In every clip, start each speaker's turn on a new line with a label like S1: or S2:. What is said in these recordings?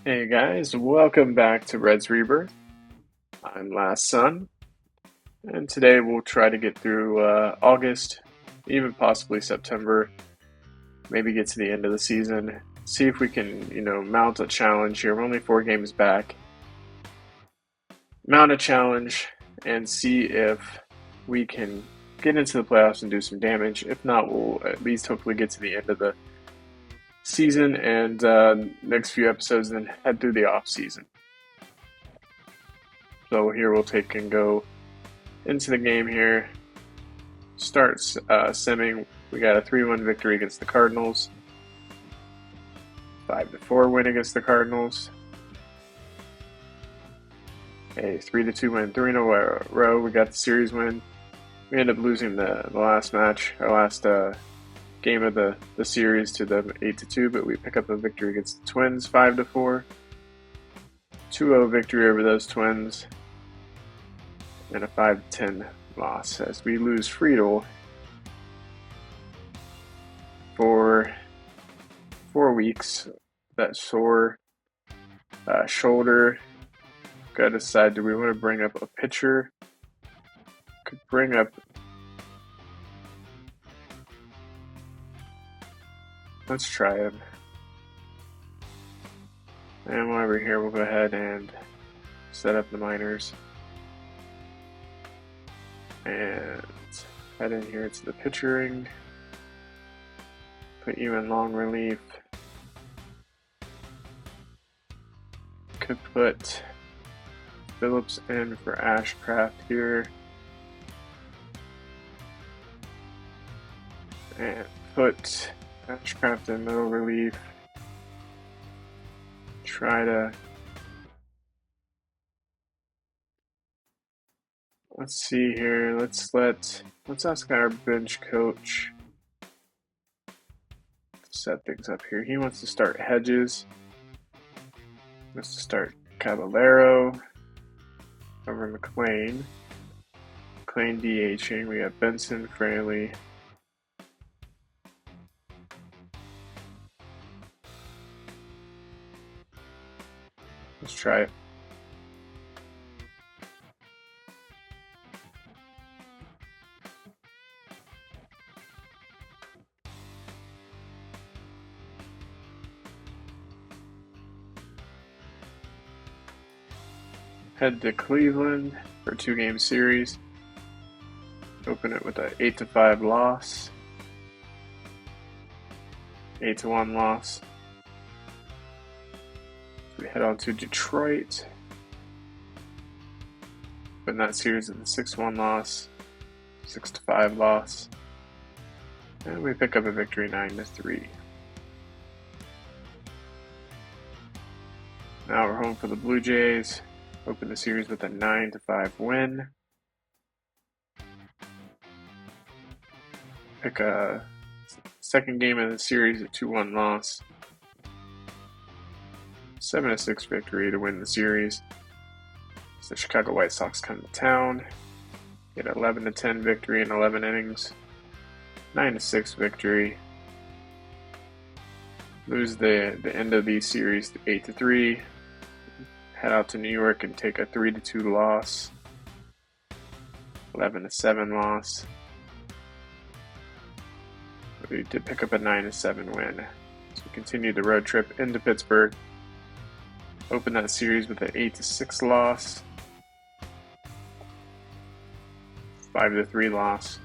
S1: Hey guys, welcome back to Red's Rebirth. I'm Last Son, and today we'll try to get through August, even possibly September, maybe get to the end of the season, see if we can, mount a challenge here. We're only 4 games back. Mount a challenge and see if we can get into the playoffs and do some damage. If not, we'll at least hopefully get to the end of the season and next few episodes, and then head through the off season. So here we'll take and go into the game here. Starts simming. We got a 3-1 victory against the Cardinals. 5-4 win against the Cardinals. A 3-2 win, 3 in a row. We got the series win. We ended up losing the last match, our last game of the series to them 8-2, but we pick up a victory against the Twins 5-4. 2-0 victory over those Twins. And a 5-10 loss as we lose Friedel for 4 weeks. That sore shoulder. Gotta decide, do we want to bring up a pitcher? Could bring up. Let's try him. And while we're here, we'll go ahead and set up the minors. And head in here to the pitching. Put you in long relief. Could put Phillips in for Ashcraft here. And put Ashcraft in middle relief. Try to. Let's see here. Let's ask our bench coach to set things up here. He wants to start Hedges. He wants to start Caballero over McLean. McLean DHing. We got Benson, Fraley. Let's try it. Head to Cleveland for a 2-game series. Open it with an 8-5 loss. 8-1 loss. So we head on to Detroit. Open that series with a 6-1 loss. 6-5 loss. And we pick up a victory 9-3. Now we're home for the Blue Jays. Open the series with a 9-5 win. Pick a second game of the series, a 2-1 loss. 7-6 victory to win the series. So the Chicago White Sox come to town. Get 11-10 victory in 11 innings. 9-6 victory. Lose the end of the series to 8-3. Head out to New York and take a 3-2 loss. 11-7 loss. We did pick up a 9-7 win. So we continue the road trip into Pittsburgh. Open that series with an 8-6 loss. 5-3 loss.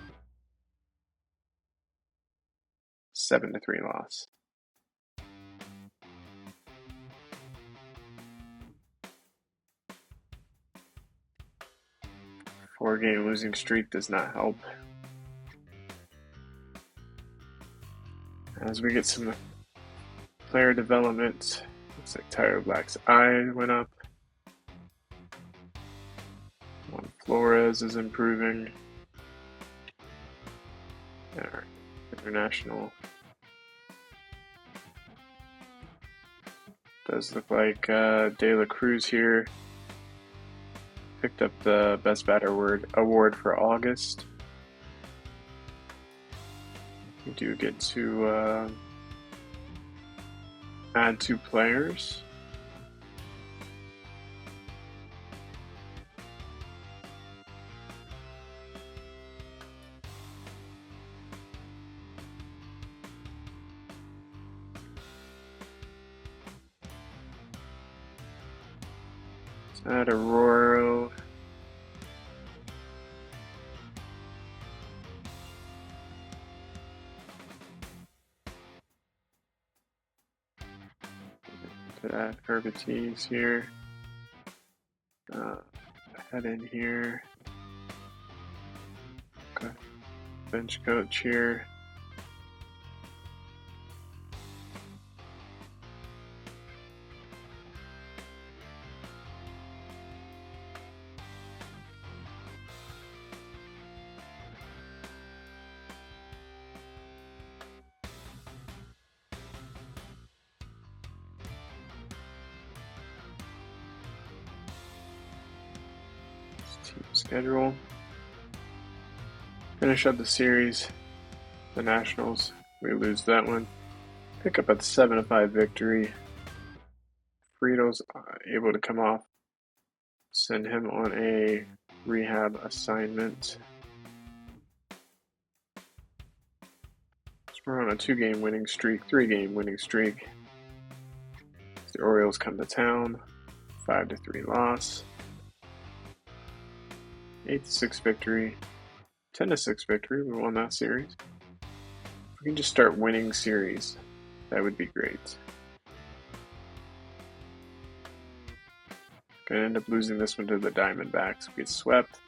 S1: 7-3 loss. Four-game losing streak does not help. As we get some player development, looks like Tyler Black's eye went up. Juan Flores is improving. Our international does look like De La Cruz here picked up the Best Batter award for August. We do get to add 2 players. Add Aurora. To add Herbites here. Head in here. Okay. Bench coach here. Team schedule. Finish up the series. The Nationals. We lose that one. Pick up a 7-5 victory. Frito's able to come off. Send him on a rehab assignment. So we're on a 2-game winning streak, 3-game winning streak. The Orioles come to town. 5-3 loss. 8-6 victory. 10-6 victory. We won that series. If we can just start winning series, that would be great. Gonna end up losing this one to the Diamondbacks. We get swept.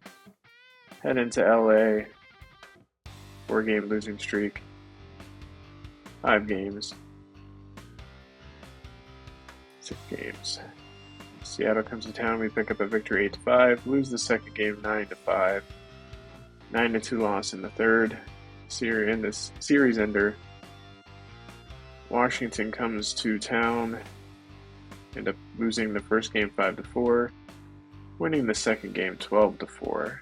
S1: Head into LA. 4-game losing streak. 5 games. 6 games. Seattle comes to town. We pick up a victory 8-5. Lose the second game 9-5. 9-2 loss in the third. In this series ender. Washington comes to town. End up losing the first game 5-4. Winning the second game 12-4.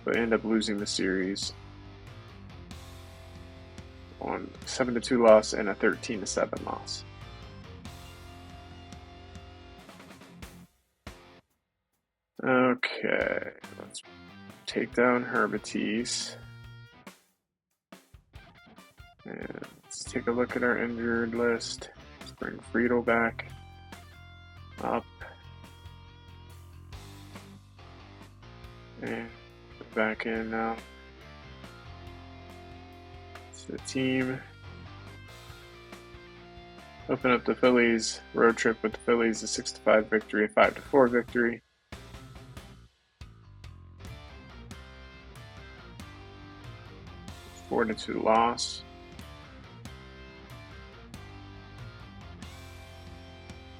S1: But end up losing the series on 7-2 loss and a 13-7 loss. Okay, let's take down Herbites. And let's take a look at our injured list. Let's bring Friedel back up. And back in now. It's the team. Open up the Phillies. Road trip with the Phillies, a 6-5 victory, a 5-4 victory. A 4-2 loss.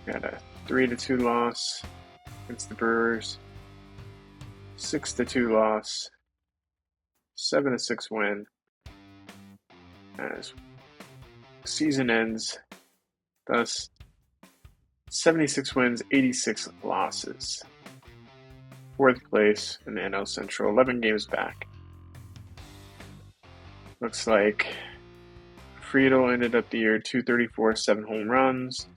S1: Got a 3-2 loss against the Brewers. 6-2 loss. 7-6 win. As season ends, thus 76 wins, 86 losses. 4th place in the NL Central, 11 games back. Looks like Friedel ended up the year 234, 7 home runs.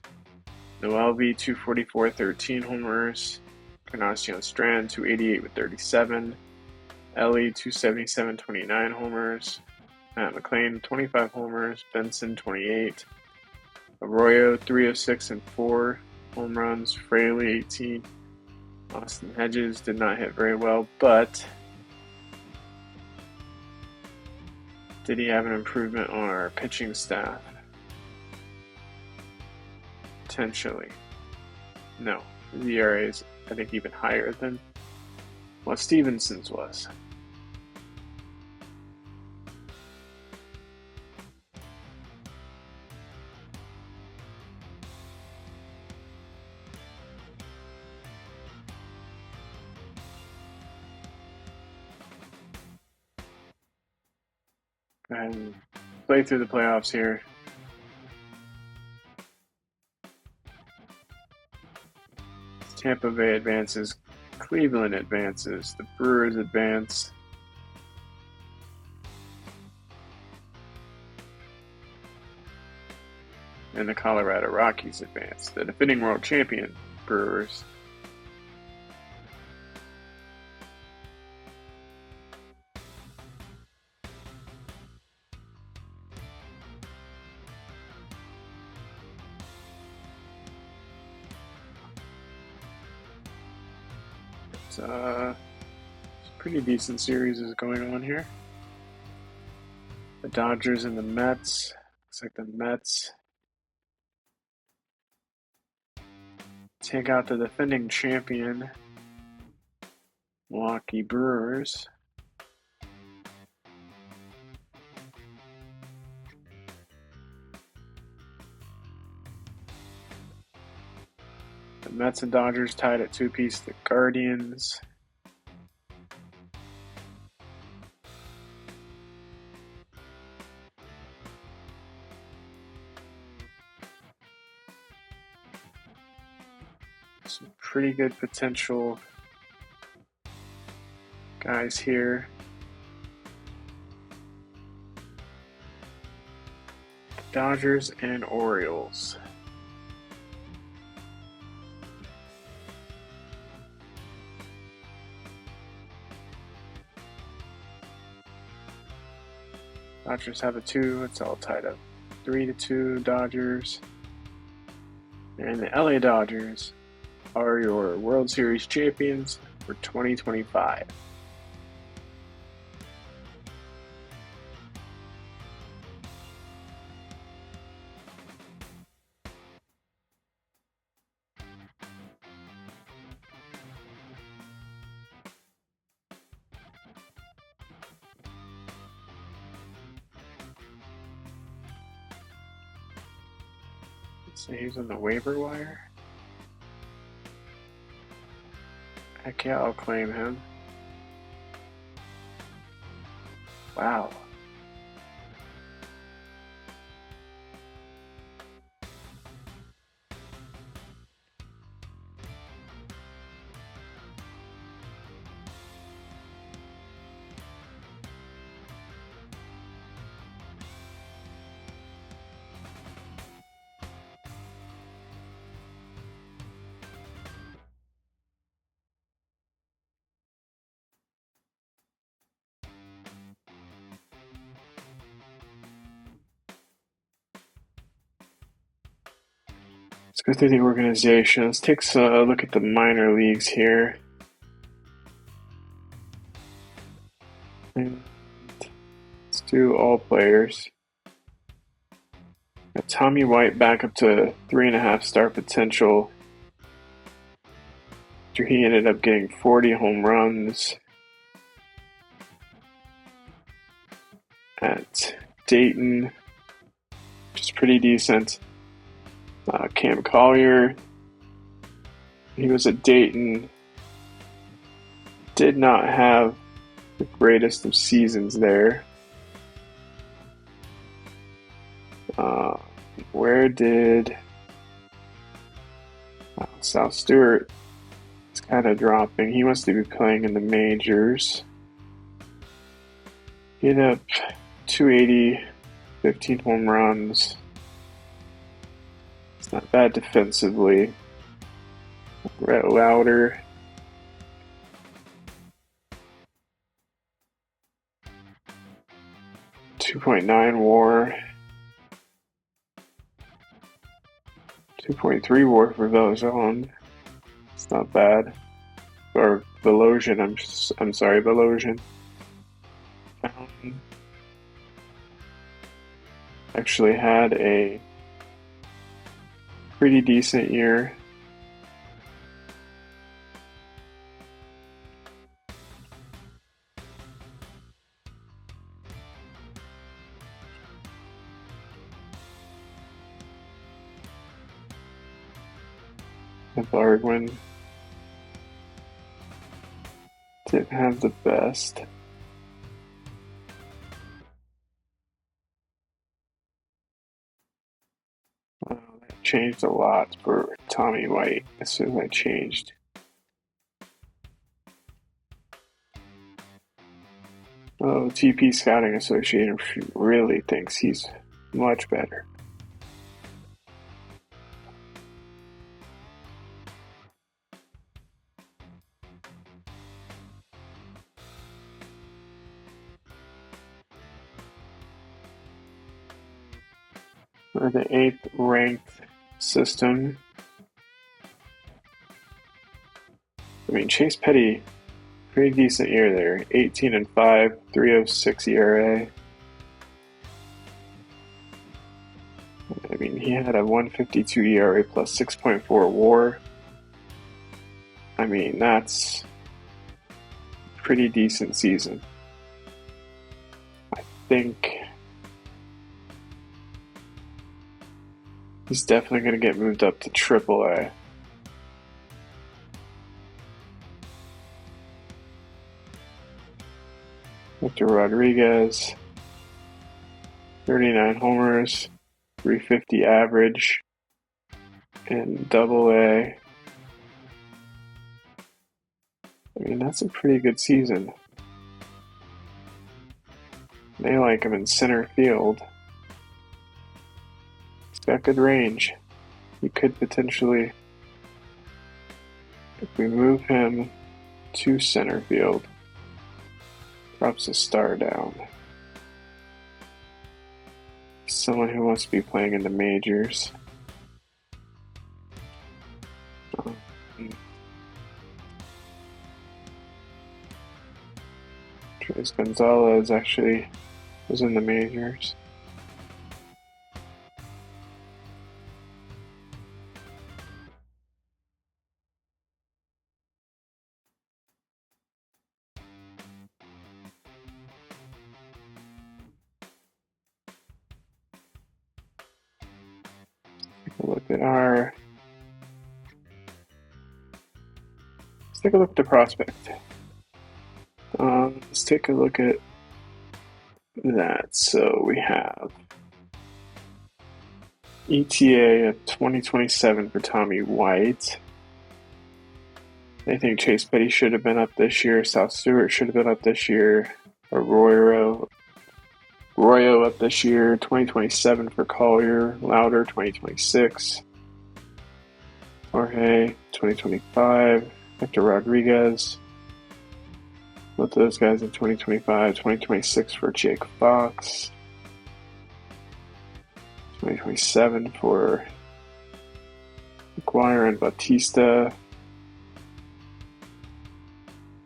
S1: Noelvi 244, 13 homers. Encarnacion Strand 288 with 37. Ellie 277, 29 homers. Matt McLean 25 homers. Benson 28. Arroyo 306 and 4 home runs. Fraley 18. Austin Hedges did not hit very well, but did he have an improvement on our pitching staff? Potentially. No. His ERA is, I think, even higher than what Stevenson's was. Go ahead and play through the playoffs here. Tampa Bay advances, Cleveland advances, the Brewers advance. And the Colorado Rockies advance. The defending world champion Brewers. Some pretty decent series is going on here. The Dodgers and the Mets. Looks like the Mets take out the defending champion, Milwaukee Brewers. The Mets and Dodgers tied at 2-2. The Guardians. Some pretty good potential guys here. Dodgers and Orioles. Dodgers have a 2. It's all tied up. 3-2 Dodgers. And the LA Dodgers are your World Series champions for 2025. So he's on the waiver wire. Heck yeah, I'll claim him. Wow. Let's go through the organization. Let's take a look at the minor leagues here. And let's do all players. Got Tommy White back up to 3.5 star potential after he ended up getting 40 home runs at Dayton, which is pretty decent. Cam Collier, he was at Dayton, did not have the greatest of seasons there. Where did South Stewart is kind of dropping. He wants to be playing in the majors. He hit up 280, 15 home runs. It's not bad defensively. Brett Lauder. .9 WAR. 2.3 WAR for Velozon. It's not bad. Or Velozin, I'm sorry, Velozin. Actually had a pretty decent year. Barwin didn't have the best. That changed a lot for Tommy White as soon as I changed. OOTP Scouting Association really thinks he's much better. We're the 8th ranked system. I mean, Chase Petty, pretty decent year there. 18-5, 3.06 ERA. I mean, he had a 1.52 ERA plus 6.4 WAR. I mean, that's a pretty decent season. I think he's definitely going to get moved up to AAA. Victor Rodriguez, 39 homers, 350 average, and AA. I mean, that's a pretty good season. They like him in center field. He's got good range. He could potentially, if we move him to center field, drops a star down. Someone who wants to be playing in the majors. Trace Gonzalez actually was in the majors. Look at our. Let's take a look at the prospect. Let's take a look at that. So we have ETA at 2027 for Tommy White. They think Chase Petty should have been up this year. South Stewart should have been up this year. Arroyo up this year. 2027 for Collier. Louder 2026. Jorge 2025. Victor Rodriguez. Both those guys in 2025. 2026 for Jake Fox. 2027 for McGuire and Bautista.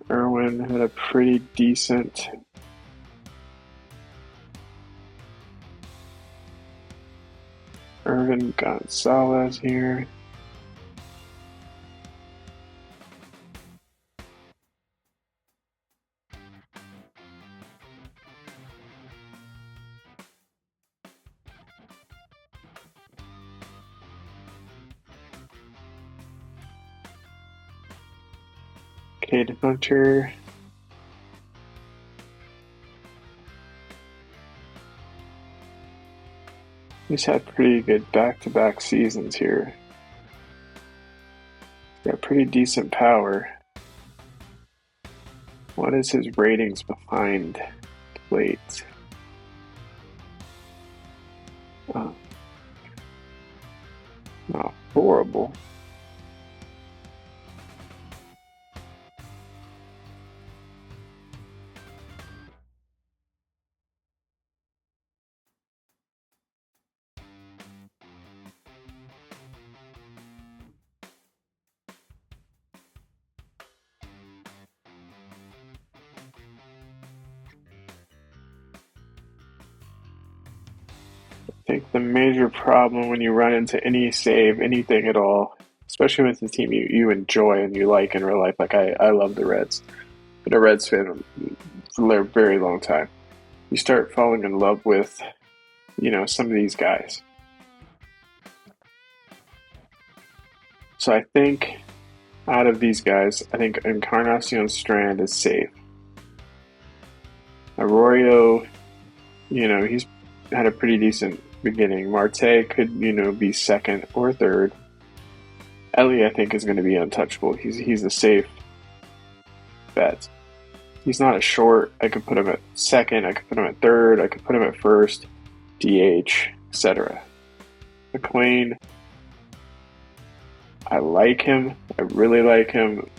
S1: Irwin had a pretty decent Irvin Gonzalez here. Cade Hunter. He's had pretty good back-to-back seasons here. He's got pretty decent power. What is his ratings behind plate? Not horrible. I think the major problem when you run into any save, anything at all, especially with the team you enjoy and you like in real life, like I love the Reds. Been a Reds fan for a very long time. You start falling in love with, some of these guys. So I think out of these guys, I think Encarnacion Strand is safe. Arroyo, he's had a pretty decent beginning. Marte could, be second or third. Ellie, I think, is going to be untouchable. He's a safe bet. He's not a short. I could put him at second. I could put him at third. I could put him at first, DH, etc. McLean, I like him. I really like him.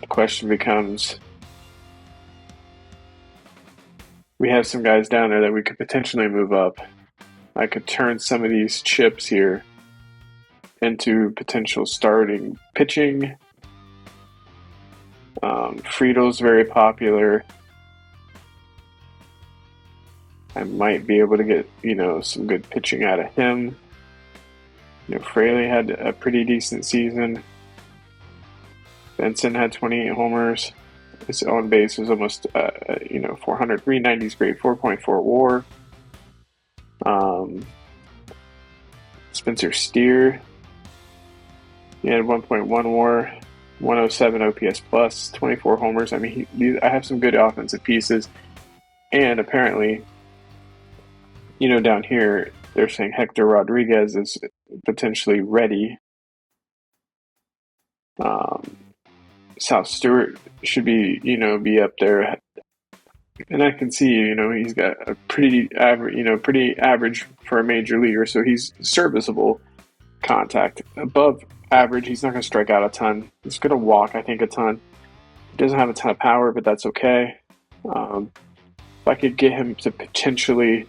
S1: The question becomes, we have some guys down there that we could potentially move up. I could turn some of these chips here into potential starting pitching. Friedel's very popular. I might be able to get, some good pitching out of him. Fraley had a pretty decent season. Benson had 28 homers. His on base was almost, 400, 390 is great, 4.4 WAR. Spencer Steer, he had 1.1 WAR, 107 OPS plus, 24 homers. I mean, I have some good offensive pieces, and apparently, down here they're saying Hector Rodriguez is potentially ready. South Stewart should be up there, and I can see he's got a pretty average for a major leaguer, so he's serviceable contact. Above average, he's not going to strike out a ton. He's going to walk, I think, a ton. He doesn't have a ton of power, but that's okay. If I could get him to potentially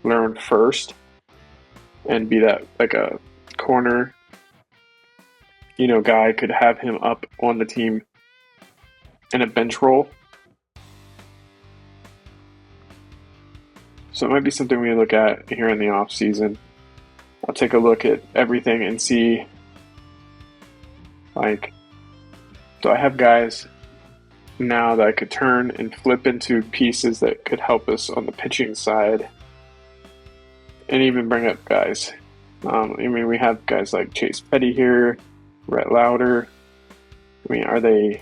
S1: learn first and be that like a corner guy, could have him up on the team in a bench role. So it might be something we look at here in the off season. I'll take a look at everything and see, so I have guys now that I could turn and flip into pieces that could help us on the pitching side, and even bring up guys. We have guys like Chase Petty here, Rhett Lauder. Are they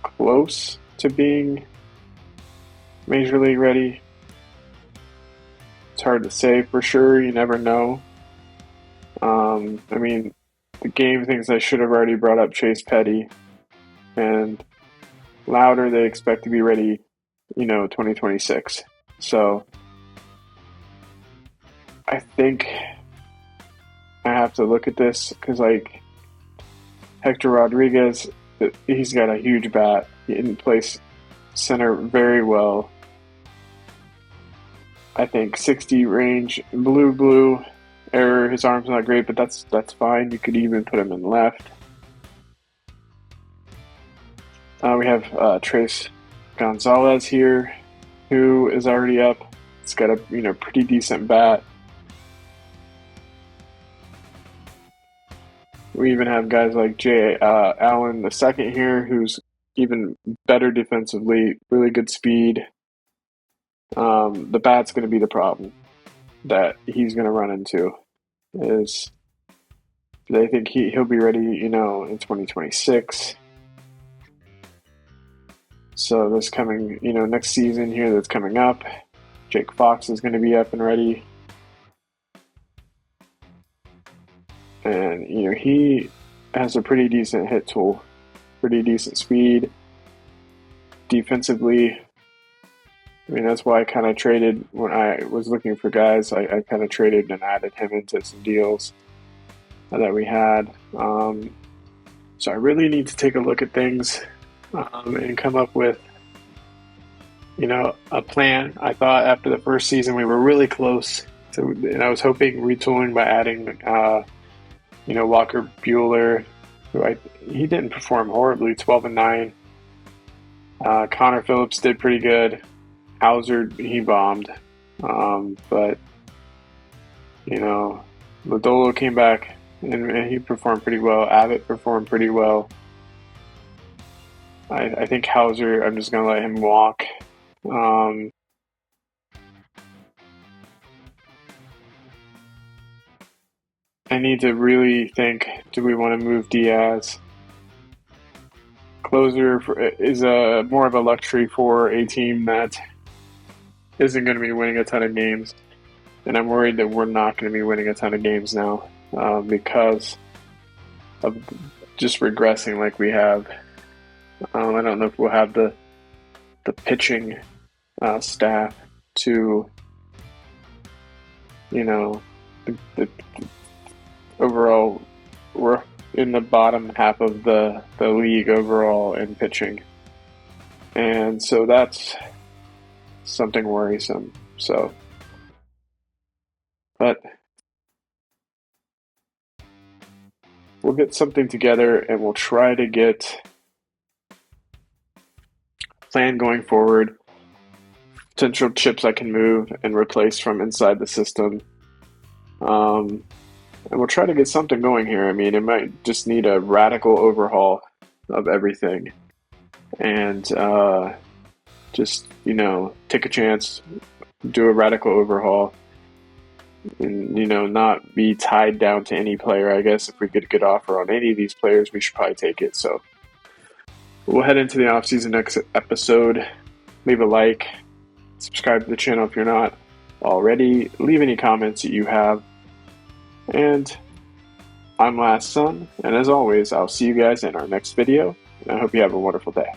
S1: close to being major league ready? It's hard to say for sure. You never know. The game thinks I should have already brought up Chase Petty, and Lauder they expect to be ready, 2026. So I think I have to look at this because, Hector Rodriguez, he's got a huge bat. He can place center very well. I think 60 range, blue error. His arm's not great, but that's fine. You could even put him in left. We have Trace Gonzalez here, who is already up. He's got a pretty decent bat. We even have guys like Jay Allen II here, who's even better defensively, really good speed. The bat's going to be the problem that he's going to run into. Is they think he'll be ready, in 2026. So this coming, next season here that's coming up, Jake Fox is going to be up and ready. And, he has a pretty decent hit tool, pretty decent speed. Defensively, that's why I kind of traded when I was looking for guys. I kind of traded and added him into some deals that we had. So I really need to take a look at things and come up with, a plan. I thought after the first season we were really close to, and I was hoping retooling by adding, Walker Buehler, who he didn't perform horribly, 12-9. Connor Phillips did pretty good. Hauser, he bombed. But, Lodolo came back and he performed pretty well. Abbott performed pretty well. I think Hauser, I'm just going to let him walk. I need to really think, do we want to move Diaz? Closer is more of a luxury for a team that isn't going to be winning a ton of games. And I'm worried that we're not going to be winning a ton of games now because of just regressing like we have. I don't know if we'll have the pitching staff to, the overall, we're in the bottom half of the league overall in pitching. And so that's something worrisome. But we'll get something together and we'll try to get a plan going forward, potential chips I can move and replace from inside the system. And we'll try to get something going here. I mean, it might just need a radical overhaul of everything. And just, take a chance, do a radical overhaul, and, not be tied down to any player. I guess if we get a good offer on any of these players, we should probably take it. So we'll head into the offseason next episode. Leave a like, subscribe to the channel if you're not already, leave any comments that you have. And I'm Last Son, and as always, I'll see you guys in our next video, and I hope you have a wonderful day.